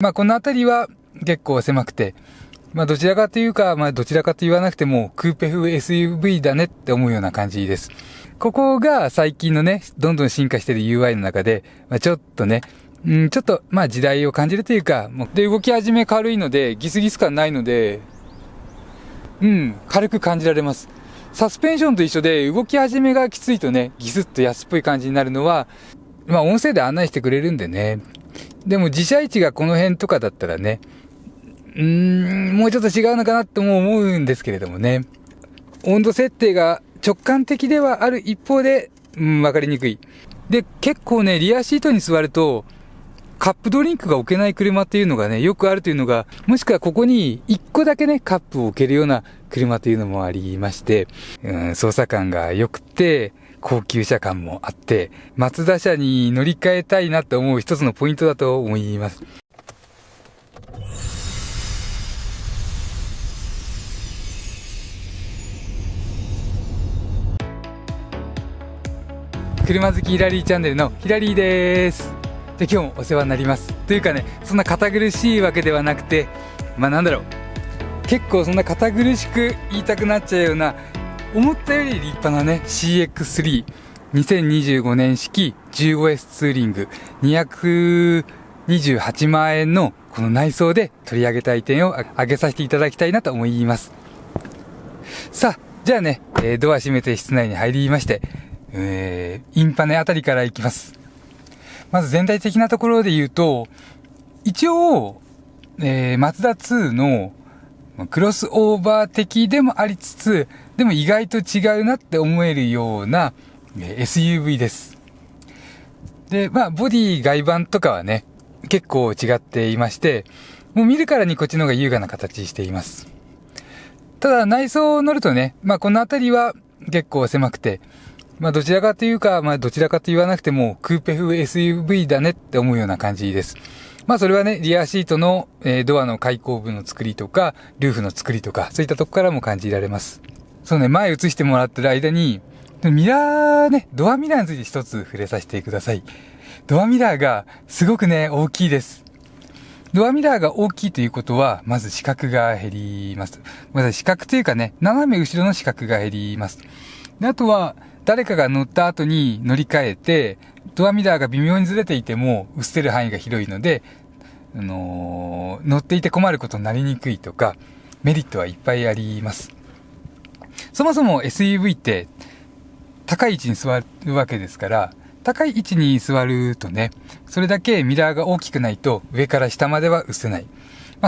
この辺りは結構狭くて、どちらかというか、どちらかと言わなくても、クーペ風 SUV だねって思うような感じです。ここが最近のね、どんどん進化している UI の中で、ちょっとね、ちょっと、時代を感じるというか、で、動き始め軽いので、ギスギス感ないので、軽く感じられます。サスペンションと一緒で、動き始めがきついとね、ギスッと安っぽい感じになるのは、音声で案内してくれるんでね。でも自社位置がこの辺とかだったらね、もうちょっと違うのかなって思うんですけれどもね。温度設定が直感的ではある一方で、わかりにくい。で、結構ね、リアシートに座ると、カップドリンクが置けない車っていうのがね、よくあるというのが、もしくはここに1個だけね、カップを置けるような車というのもありまして、操作感が良くて、高級車感もあって、マツダ車に乗り換えたいなと思う一つのポイントだと思います。車好きヒラリーチャンネルのヒラリーです。で、今日もお世話になります。というかね、そんな堅苦しいわけではなくて、結構そんな堅苦しく言いたくなっちゃうような、思ったより立派なね、CX3、2025年式 15S ツーリング228万円のこの内装で取り上げたい点を挙げさせていただきたいなと思います。さあ、じゃあね、ドア閉めて室内に入りまして、インパネあたりから行きます。まず全体的なところで言うと、一応、マツダ2のクロスオーバー的でもありつつ、でも意外と違うなって思えるような、SUV です。で、ボディ外板とかはね、結構違っていまして、もう見るからにこっちの方が優雅な形しています。ただ内装を乗るとね、この辺りは結構狭くて、どちらかというか、どちらかと言わなくても、クーペ風 SUV だねって思うような感じです。それはね、リアシートの、ドアの開口部の作りとか、ルーフの作りとか、そういったとこからも感じられます。そうね、前映してもらってる間に、ミラーね、ドアミラーについて一つ触れさせてください。ドアミラーがすごくね、大きいです。ドアミラーが大きいということは、まず視覚が減ります。まず視覚というかね、斜め後ろの視覚が減ります。で、あとは、誰かが乗った後に乗り換えて、ドアミラーが微妙にずれていても映せる範囲が広いので、乗っていて困ることになりにくいとか、メリットはいっぱいあります。そもそも SUV って高い位置に座るわけですから、高い位置に座るとね、それだけミラーが大きくないと上から下までは映せない。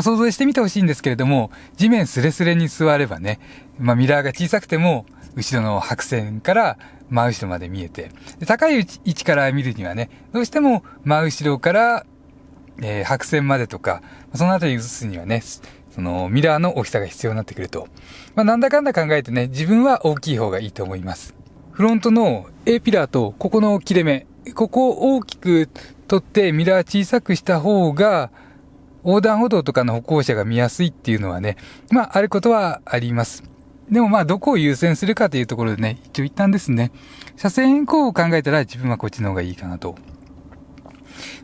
想像してみてほしいんですけれども、地面スレスレに座ればね、ミラーが小さくても、後ろの白線から真後ろまで見えて、高い位置から見るにはね、どうしても真後ろから、白線までとか、そのあたり映すにはね、そのミラーの大きさが必要になってくると。なんだかんだ考えてね、自分は大きい方がいいと思います。フロントの A ピラーとここの切れ目、ここを大きく取ってミラー小さくした方が、横断歩道とかの歩行者が見やすいっていうのはね、あることはあります。でもどこを優先するかというところでね、一応一旦ですね、車線変更を考えたら自分はこっちの方がいいかなと。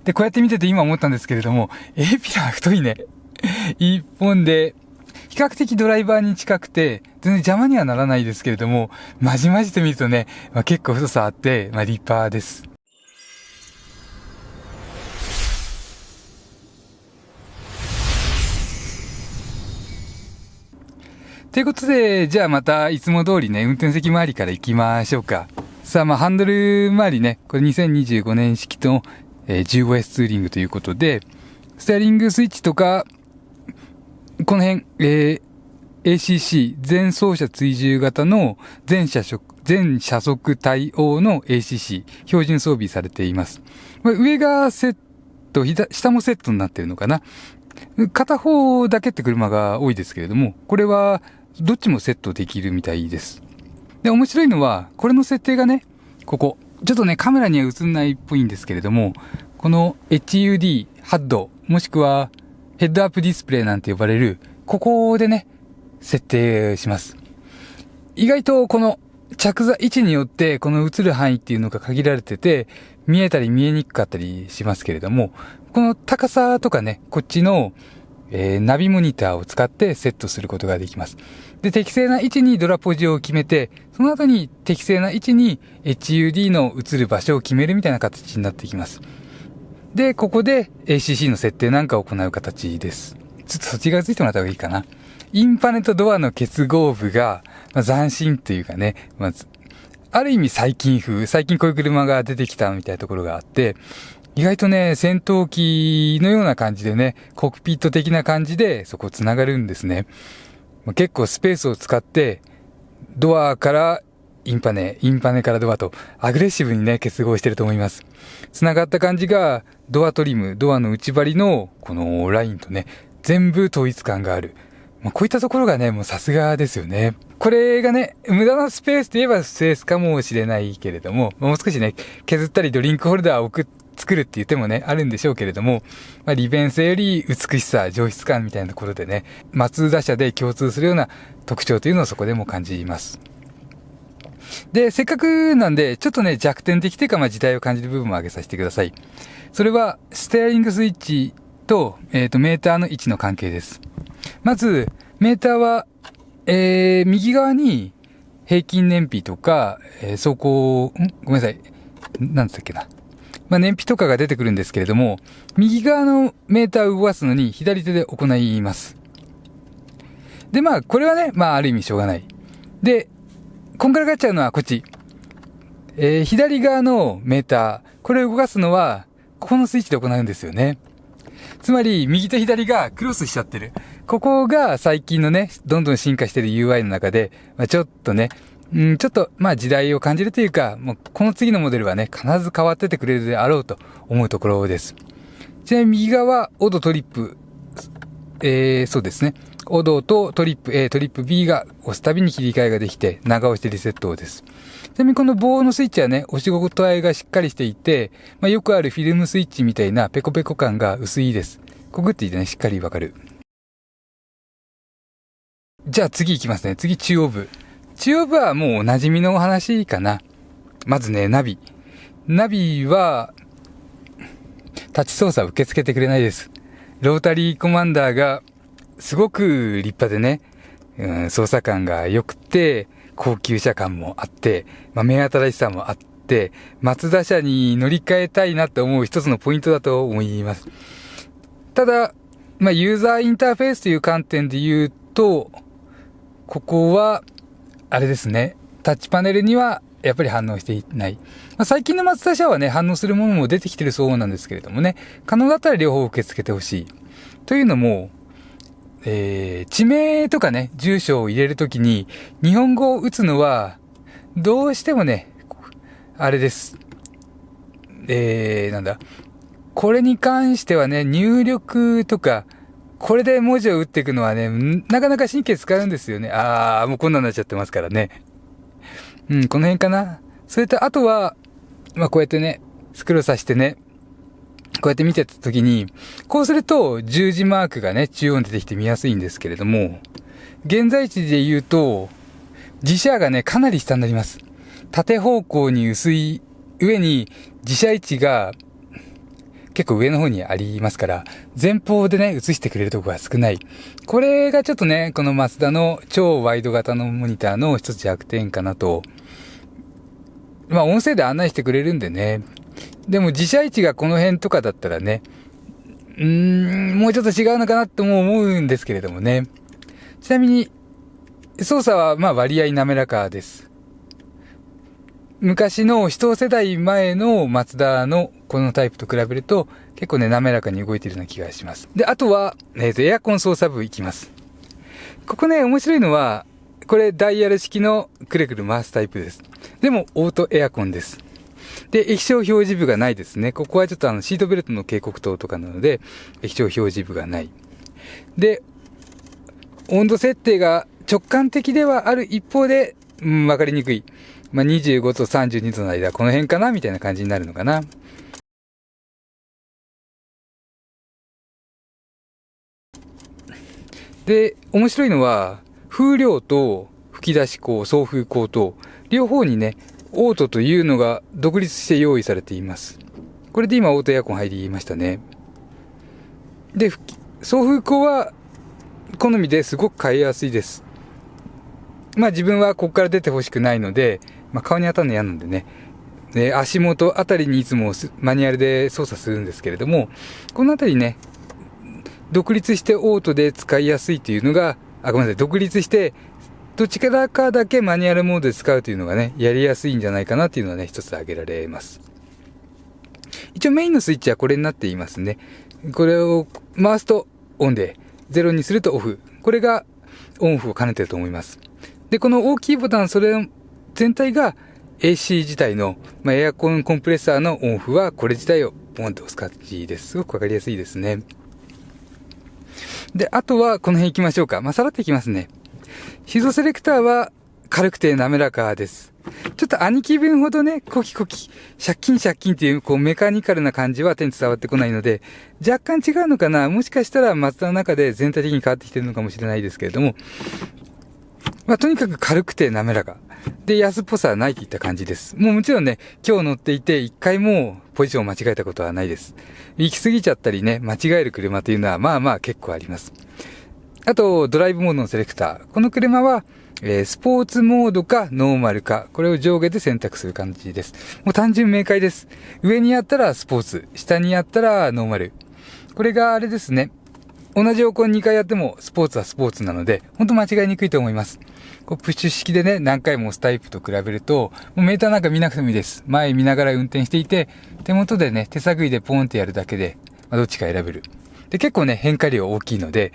で、こうやって見てて今思ったんですけれども、A ピラー太いね。一本で、比較的ドライバーに近くて、全然邪魔にはならないですけれども、まじまじと見るとね、結構太さあって、立派です。ということで、じゃあまたいつも通りね、運転席周りから行きましょうか。さあハンドル周りね、これ2025年式の、15S ツーリングということで、ステアリングスイッチとか、この辺、ACC、全走者追従型の全車速対応の ACC、標準装備されています。上がセット、下もセットになってるのかな。片方だけって車が多いですけれども、これはどっちもセットできるみたいです。で、面白いのは、これの設定がね、ここ。ちょっとね、カメラには映んないっぽいんですけれども、この HUD、HUD、もしくはヘッドアップディスプレイなんて呼ばれる、ここでね、設定します。意外とこの着座位置によってこの映る範囲っていうのが限られてて、見えたり見えにくかったりしますけれども、この高さとかね、こっちの、ナビモニターを使ってセットすることができます。で、適正な位置にドラポジを決めて、その後に適正な位置に HUD の映る場所を決めるみたいな形になっていきます。で、ここで ACC の設定なんかを行う形です。ちょっとそっち側ついてもらった方がいいかな。インパネとドアの結合部が、斬新というかね、ある意味最近風、最近こういう車が出てきたみたいなところがあって、意外とね、戦闘機のような感じでね、コックピット的な感じでそこ繋がるんですね。結構スペースを使って、ドアからインパネからドアとアグレッシブにね、結合してると思います。繋がった感じが、ドアトリム、ドアの内張りのこのラインとね、全部統一感がある。こういったところがね、もうさすがですよね。これがね、無駄なスペースといえばスペースかもしれないけれども、もう少しね、削ったりドリンクホルダーを作るって言ってもね、あるんでしょうけれども、利便性より美しさ、上質感みたいなところでね、マツダ車で共通するような特徴というのをそこでも感じます。で、せっかくなんで、ちょっとね、弱点的というか、時代を感じる部分も挙げさせてください。それは、ステアリングスイッチと、メーターの位置の関係です。まず、メーターは、右側に平均燃費とか、走行、ごめんなさい。なんつったっけな。燃費とかが出てくるんですけれども、右側のメーターを動かすのに左手で行います。で、これはね、ある意味しょうがない。で、こんがらがっちゃうのはこっち。左側のメーター、これを動かすのは、ここのスイッチで行うんですよね。つまり、右と左がクロスしちゃってる。ここが最近のね、どんどん進化してる UI の中で、ちょっとね、ちょっと、時代を感じるというか、もう、この次のモデルはね、必ず変わっててくれるであろうと思うところです。ちなみに右側、オドトリップ、そうですね。オドとトリップ A、トリップ B が押すたびに切り替えができて、長押してリセットです。ちなみにこの棒のスイッチはね、押し心地がしっかりしていて、よくあるフィルムスイッチみたいなペコペコ感が薄いです。こぐっていてね、しっかりわかる。じゃあ次行きますね。次中央部。中央部はもうお馴染みのお話かな。まずね、ナビ。ナビは、タッチ操作受け付けてくれないです。ロータリーコマンダーが、すごく立派でね、操作感が良くて、高級車感もあって、目新しさもあって、マツダ車に乗り換えたいなって思う一つのポイントだと思います。ただ、ユーザーインターフェースという観点で言うと、ここは、あれですね、タッチパネルにはやっぱり反応していない。最近のマツダ車はね、反応するものも出てきてるそうなんですけれどもね、可能だったら両方受け付けてほしい。というのも、地名とかね、住所を入れるときに、日本語を打つのは、どうしてもね、あれです。これに関してはね、入力とか、これで文字を打っていくのはね、なかなか神経使うんですよね。もうこんなになっちゃってますからね。この辺かな。それと、あとは、こうやってね、スクロールさせてね、こうやって見てたときに、こうすると十字マークがね、中央に出てきて見やすいんですけれども、現在地で言うと、自車がね、かなり下になります。縦方向に薄い上に自車位置が結構上の方にありますから、前方でね、映してくれるところが少ない。これがちょっとね、このマツダの超ワイド型のモニターの一つ弱点かなと。音声で案内してくれるんでね。でも自車位置がこの辺とかだったらね、もうちょっと違うのかなとも思うんですけれどもね。ちなみに、操作は割合滑らかです。昔の一世代前のマツダのこのタイプと比べると結構ね滑らかに動いているような気がします。で、あとは、エアコン操作部いきます。ここね、面白いのは、これダイヤル式のくるくる回すタイプです。でもオートエアコンです。で、液晶表示部がないですね。ここはちょっとシートベルトの警告灯とかなので、液晶表示部がない。で、温度設定が直感的ではある一方で、わかりにくい。25と32度の間、この辺かなみたいな感じになるのかな。で、面白いのは、風量と吹き出し口、送風口と、両方にね、オートというのが独立して用意されています。これで今オートエアコン入りましたね。で、送風口は好みですごく変えやすいです。自分はここから出てほしくないので、顔に当たるの嫌なんでね。で、足元あたりにいつもマニュアルで操作するんですけれども、このあたりね、独立してオートで使いやすいというのが、ごめんなさい、独立して、どっちからかだけマニュアルモードで使うというのがね、やりやすいんじゃないかなっていうのはね、一つ挙げられます。一応メインのスイッチはこれになっていますね。これを回すとオンで、0にするとオフ。これがオンオフを兼ねてると思います。で、この大きいボタン、それ全体が AC 自体の、エアコンコンプレッサーのオンオフはこれ自体をポンと押す感じです。すごくわかりやすいですね。で、あとはこの辺行きましょうか。さらっと行きますね。シートセレクターは軽くて滑らかです。ちょっと兄貴分ほどね、コキコキ、シャッキンシャッキンっていうメカニカルな感じは手に伝わってこないので、若干違うのかな。もしかしたらマツダの中で全体的に変わってきてるのかもしれないですけれども、とにかく軽くて滑らか。で、安っぽさはないといった感じです。もちろんね、今日乗っていて一回もポジションを間違えたことはないです。行き過ぎちゃったりね、間違える車というのは結構あります。あと、ドライブモードのセレクター。この車は、スポーツモードかノーマルか、これを上下で選択する感じです。もう単純明快です。上にあったらスポーツ、下にあったらノーマル。これがあれですね。同じ方向に2回やってもスポーツはスポーツなので、ほんと間違いにくいと思います。プッシュ式でね、何回も押すタイプと比べると、もうメーターなんか見なくてもいいです。前見ながら運転していて、手元でね、手探りでポンってやるだけで、どっちか選べる。で、結構ね、変化量大きいので、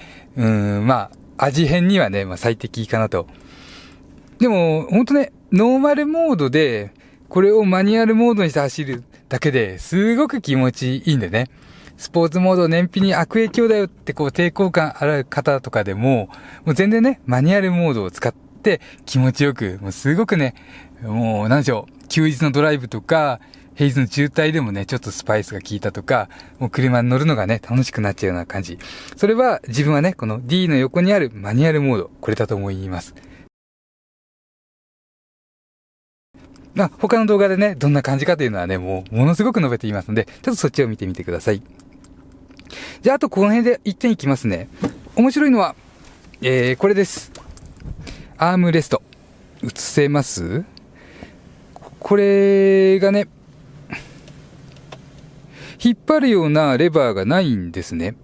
味変にはね、最適かなと。でも、ほんとね、ノーマルモードで、これをマニュアルモードにして走るだけですごく気持ちいいんでね。スポーツモード燃費に悪影響だよって抵抗感ある方とかでも、もう全然ね、マニュアルモードを使って気持ちよく、もうすごくね、なんでしょう、休日のドライブとか、平日の渋滞でもね、ちょっとスパイスが効いたとか、もう車に乗るのがね、楽しくなっちゃうような感じ。それは自分はね、この D の横にあるマニュアルモード、これだと思います。他の動画でね、どんな感じかというのはね、ものすごく述べていますので、ちょっとそっちを見てみてください。じゃあ、あとこの辺で一点いきますね。面白いのは、これです。アームレスト。映せます?これがね、引っ張るようなレバーがないんですね。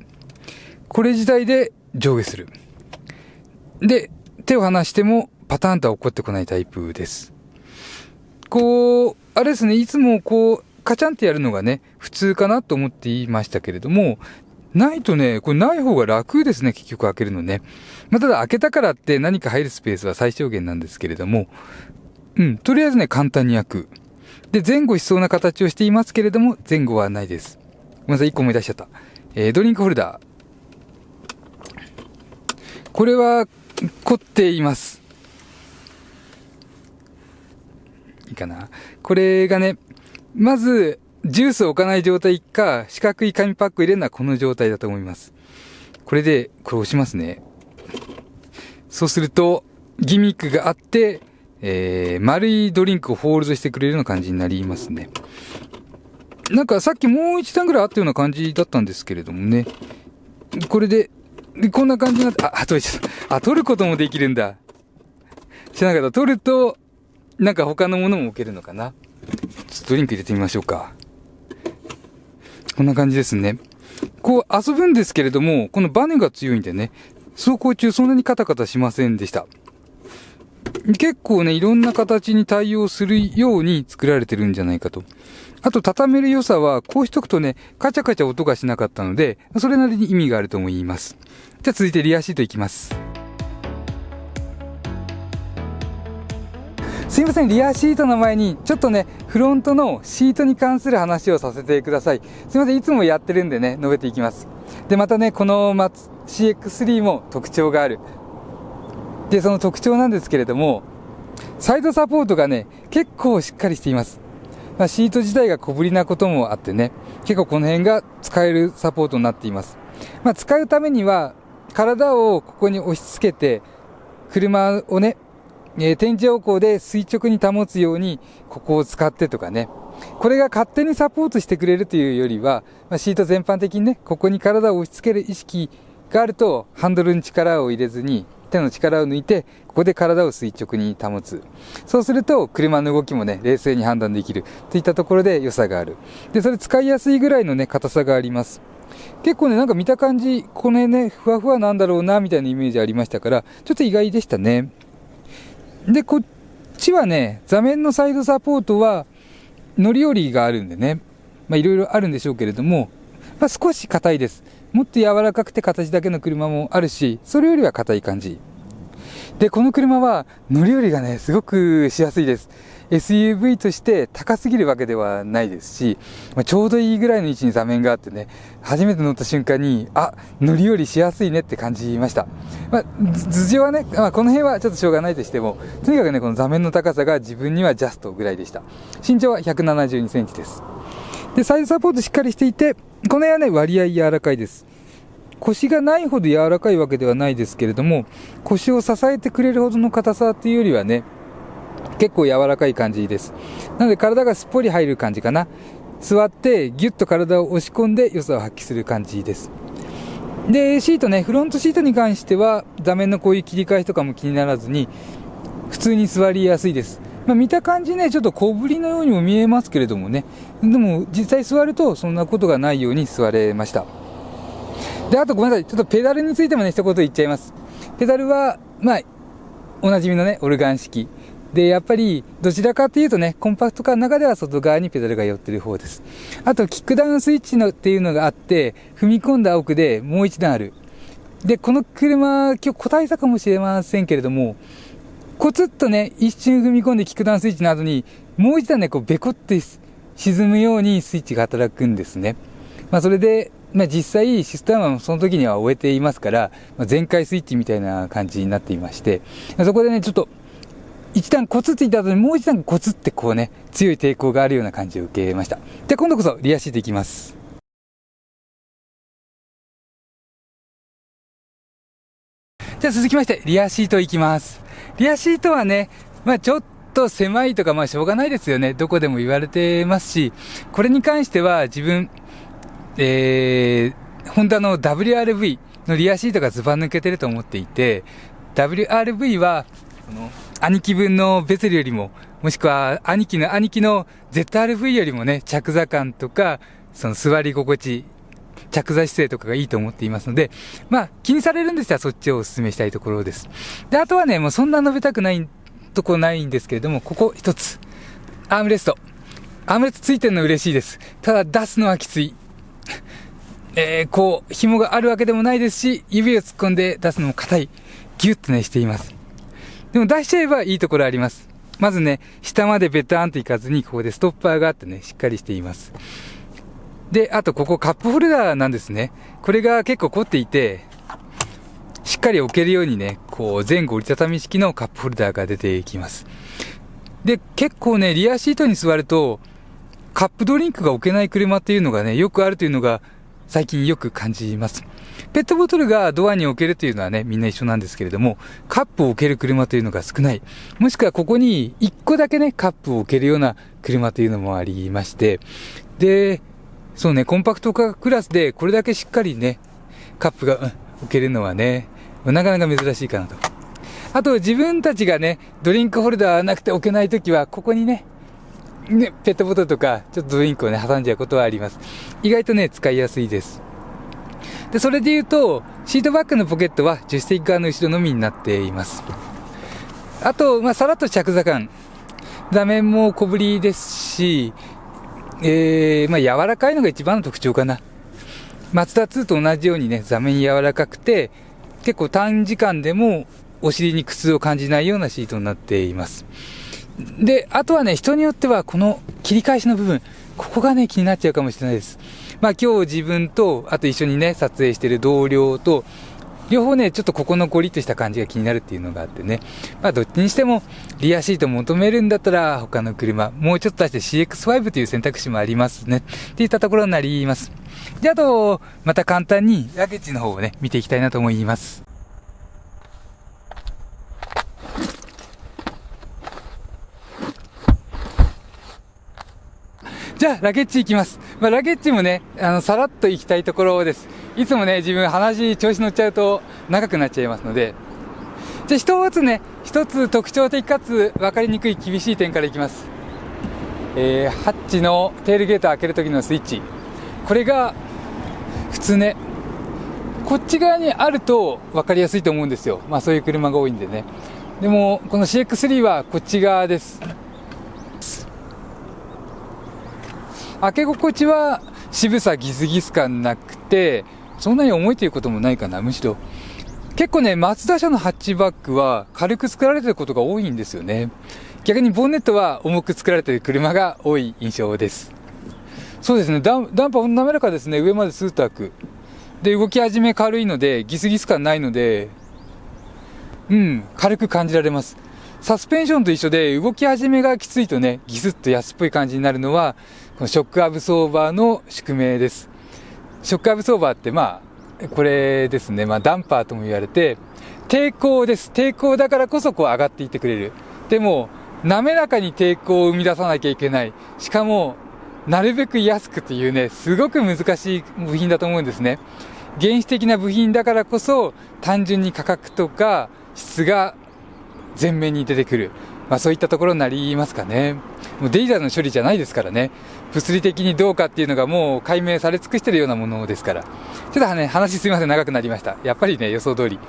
これ自体で上下する。で、手を離してもパターンとは起こってこないタイプです。あれですね、いつもカチャンってやるのがね、普通かなと思っていましたけれども、ないとね、これない方が楽ですね、結局開けるのね。ただ開けたからって何か入るスペースは最小限なんですけれども、とりあえずね、簡単に開く。で、前後しそうな形をしていますけれども、前後はないです。ごめんなさい、1個思い出しちゃった。ドリンクホルダー。これは、凝っています。いいかな。これがね、まず、ジュースを置かない状態か、四角い紙パックを入れるのはこの状態だと思います。これで、これ押しますね。そうすると、ギミックがあって、丸いドリンクをホールドしてくれるような感じになりますね。なんかさっきもう一段ぐらいあったような感じだったんですけれどもね。これで、こんな感じになって、取れちゃった。取ることもできるんだ。知らなかった。取ると、なんか他のものも置けるのかな。ちょっとドリンク入れてみましょうか。こんな感じですね。遊ぶんですけれども、このバネが強いんでね、走行中そんなにカタカタしませんでした。結構ね、いろんな形に対応するように作られてるんじゃないかと。あと、畳める良さは、こうしとくとね、カチャカチャ音がしなかったので、それなりに意味があると思います。じゃあ続いてリアシートいきます。すいません、リアシートの前に、ちょっとね、フロントのシートに関する話をさせてください。すいません、いつもやってるんでね、述べていきます。で、またね、このCX3 も特徴がある。で、その特徴なんですけれども、サイドサポートがね、結構しっかりしています。シート自体が小ぶりなこともあってね、結構この辺が使えるサポートになっています。使うためには、体をここに押し付けて、車をね、天井方向で垂直に保つようにここを使ってとかね、これが勝手にサポートしてくれるというよりは、シート全般的にね、ここに体を押し付ける意識があると、ハンドルに力を入れずに手の力を抜いて、ここで体を垂直に保つ。そうすると車の動きもね、冷静に判断できるといったところで良さがある。で、それ使いやすいぐらいのね、硬さがあります。結構ね、なんか見た感じ、この辺ね、ふわふわなんだろうなみたいなイメージありましたから、ちょっと意外でしたね。で、こっちはね、座面のサイドサポートは乗り降りがあるんでね、いろいろあるんでしょうけれども、少し硬いです。もっと柔らかくて形だけの車もあるし、それよりは硬い感じ。で、この車は乗り降りがね、すごくしやすいです。SUV として高すぎるわけではないですし、ちょうどいいぐらいの位置に座面があってね、初めて乗った瞬間に、乗り降りしやすいねって感じました。頭上はね、この辺はちょっとしょうがないとしても、とにかくね、この座面の高さが自分にはジャストぐらいでした。身長は172センチです。で、サイドサポートしっかりしていて、この辺はね、割合柔らかいです。腰がないほど柔らかいわけではないですけれども、腰を支えてくれるほどの硬さというよりはね、結構柔らかい感じです。なので体がすっぽり入る感じかな。座ってギュッと体を押し込んで良さを発揮する感じです。で、シートね、フロントシートに関しては座面のこういう切り返しとかも気にならずに普通に座りやすいです。見た感じね、ちょっと小ぶりのようにも見えますけれどもね、でも実際座るとそんなことがないように座れました。で、あとごめんなさい、ちょっとペダルについてもね、一言言っちゃいます。ペダルはおなじみのね、オルガン式で、やっぱりどちらかというとね、コンパクトカーの中では外側にペダルが寄ってる方です。あとキックダウンスイッチのっていうのがあって、踏み込んだ奥でもう一段ある。で、この車今日個体差かもしれませんけれども、コツッとね、一瞬踏み込んでキックダウンスイッチの後にもう一段ね、こうベコって沈むようにスイッチが働くんですね。それで実際システムはその時には終えていますから、全開スイッチみたいな感じになっていまして、そこでね、ちょっと一段コツっていった後にもう一段コツってこうね、強い抵抗があるような感じを受けました。じゃあ今度こそリアシートいきます。じゃあ続きましてリアシートいきます。リアシートはね、ちょっと狭いとかしょうがないですよね。どこでも言われてますし、これに関しては自分ホンダの WRV のリアシートがズバ抜けてると思っていて、 WRV は兄貴分のベゼルよりも、もしくは兄貴の ZRV よりもね、着座感とかその座り心地、着座姿勢とかがいいと思っていますので、気にされるんでしたらそっちをお勧めしたいところです。で、あとはね、もうそんな述べたくないとこないんですけれども、ここ一つ、アームレストついてるの嬉しいです。ただ出すのはきつい。こう紐があるわけでもないですし、指を突っ込んで出すのも硬い、ギュッとねしています。でも出しちゃえばいいところあります。まずね、下までベターンといかずに、ここでストッパーがあってね、しっかりしています。で、あとここカップホルダーなんですね。これが結構凝っていて、しっかり置けるようにね、こう前後折りたたみ式のカップホルダーが出てきます。で、結構ね、リアシートに座るとカップドリンクが置けない車っていうのがね、よくあるというのが最近よく感じます。ペットボトルがドアに置けるというのはね、みんな一緒なんですけれども、カップを置ける車というのが少ない。もしくはここに1個だけね、カップを置けるような車というのもありまして、で、そうね、コンパクトカークラスでこれだけしっかりね、カップが、置けるのはね、なかなか珍しいかなと。あと自分たちがね、ドリンクホルダーなくて置けないときは、ここにね、ペットボトルとかちょっとドリンクをね挟んじゃうことはあります。意外とね使いやすいです。で、それで言うとシートバッグのポケットは助手席側の後ろのみになっています。あとさらっと着座感、座面も小ぶりですし、柔らかいのが一番の特徴かな。マツダ2と同じようにね、座面柔らかくて結構短時間でもお尻に苦痛を感じないようなシートになっています。で、あとはね、人によってはこの切り返しの部分、ここがね気になっちゃうかもしれないです。今日自分とあと一緒にね撮影してる同僚と両方ねちょっとここのゴリッとした感じが気になるっていうのがあってね、どっちにしてもリアシート求めるんだったら他の車もうちょっと出して CX5 という選択肢もありますねっていったところになります。で、あとまた簡単にラゲッジの方をね見ていきたいなと思います。じゃあ、ラゲッチ行きます。ラゲッチもね、さらっと行きたいところです。いつもね、自分話、調子乗っちゃうと長くなっちゃいますので。じゃあ、一つ特徴的かつ分かりにくい厳しい点からいきます。ハッチのテールゲート開ける時のスイッチ。これが、普通ね、こっち側にあると分かりやすいと思うんですよ。そういう車が多いんでね。でも、この CX3 はこっち側です。開け心地は渋さギスギス感なくて、そんなに重いということもないかな。むしろ結構ね、マツダ車のハッチバックは軽く作られてることが多いんですよね。逆にボンネットは重く作られている車が多い印象です。そうですね、ダンパー滑らかですね。上までスーッと開く。で、動き始め軽いのでギスギス感ないので、軽く感じられます。サスペンションと一緒で動き始めがきついとね、ギスッと安っぽい感じになるのは、このショックアブソーバーの宿命です。ショックアブソーバーってこれですね、ダンパーとも言われて、抵抗です。抵抗だからこそ上がっていってくれる。でも、滑らかに抵抗を生み出さなきゃいけない。しかも、なるべく安くっていうね、すごく難しい部品だと思うんですね。原始的な部品だからこそ、単純に価格とか質が前面に出てくる。そういったところになりますかね。もうデイザーの処理じゃないですからね。物理的にどうかっていうのがもう解明され尽くしてるようなものですから。ちょっとね、話すいません、長くなりました。やっぱりね、予想通り。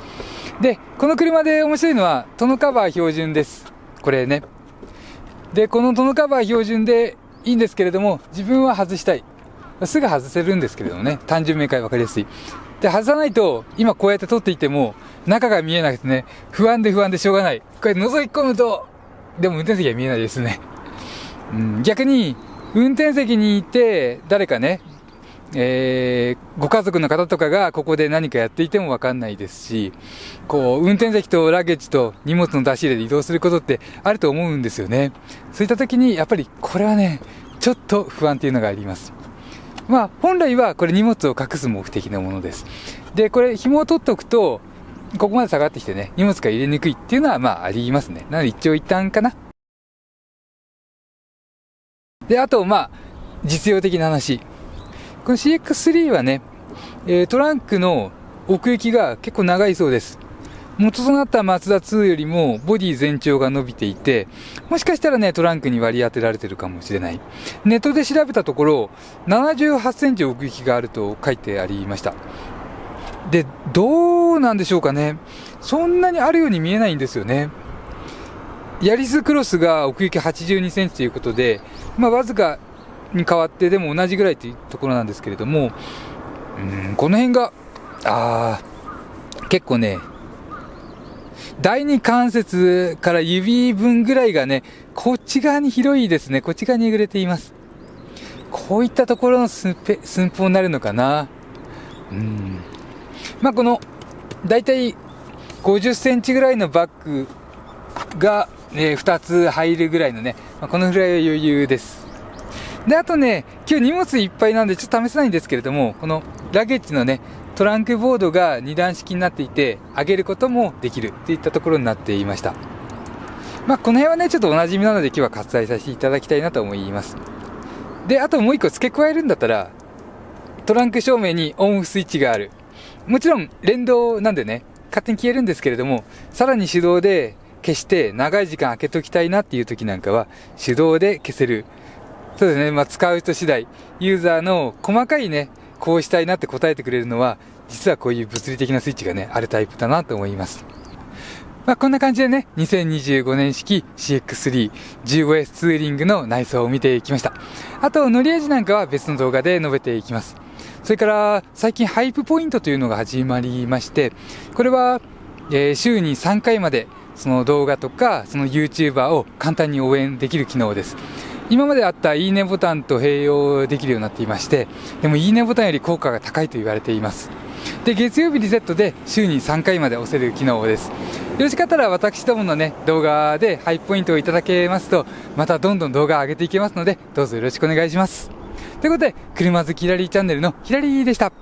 で、この車で面白いのは、トノカバー標準です。これね。で、このトノカバー標準でいいんですけれども、自分は外したい。すぐ外せるんですけれどもね、単純明快分かりやすい。で、外さないと、今こうやって撮っていても、中が見えなくてね、不安でしょうがない。これ覗き込むと、でも運転席は見えないですね。逆に、運転席にいて、誰かね、ご家族の方とかがここで何かやっていても分かんないですし、運転席とラゲッジと荷物の出し入れで移動することってあると思うんですよね。そういった時に、やっぱりこれはね、ちょっと不安っていうのがあります。本来はこれ荷物を隠す目的のものです。で、これ紐を取っておくと、ここまで下がってきてね、荷物が入れにくいっていうのはありますね。なので一長一短かな。で、あと実用的な話。この CX3 はね、トランクの奥行きが結構長いそうです。元となったマツダ2よりもボディ全長が伸びていて、もしかしたらね、トランクに割り当てられてるかもしれない。ネットで調べたところ、78センチ奥行きがあると書いてありました。で、どうなんでしょうかね。そんなにあるように見えないんですよね。ヤリスクロスが奥行き82センチということで、わずかに変わってでも同じぐらいというところなんですけれども、この辺が、結構ね、第二関節から指分ぐらいがね、こっち側に広いですね。こっち側にえぐれています。こういったところの寸法になるのかな。この、だいたい50センチぐらいのバッグが、2つ入るぐらいのね、このぐらいは余裕です。で、あとね、今日荷物いっぱいなんでちょっと試せないんですけれども、このラゲッジのね、トランクボードが2段式になっていて、上げることもできるといったところになっていました。この辺はね、ちょっとお馴染みなので今日は割愛させていただきたいなと思います。で、あともう一個付け加えるんだったら、トランク照明にオンオフスイッチがある。もちろん連動なんでね、勝手に消えるんですけれども、さらに手動で消して長い時間開けときたいなっていう時なんかは、手動で消せる。そうですね、使う人次第、ユーザーの細かいね、こうしたいなって答えてくれるのは、実はこういう物理的なスイッチがね、あるタイプだなと思います。こんな感じでね、2025年式 CX3 15S ツーリングの内装を見ていきました。あと、乗り味なんかは別の動画で述べていきます。それから、最近ハイプポイントというのが始まりまして、これは、週に3回まで、その動画とか、その YouTuber を簡単に応援できる機能です。今まであったいいねボタンと併用できるようになっていまして、でもいいねボタンより効果が高いと言われています。で、月曜日リセットで週に3回まで押せる機能です。よろしかったら私どものね、動画でハイポイントをいただけますと、またどんどん動画上げていけますので、どうぞよろしくお願いします。ということで、車好きヒラリーチャンネルのヒラリーでした。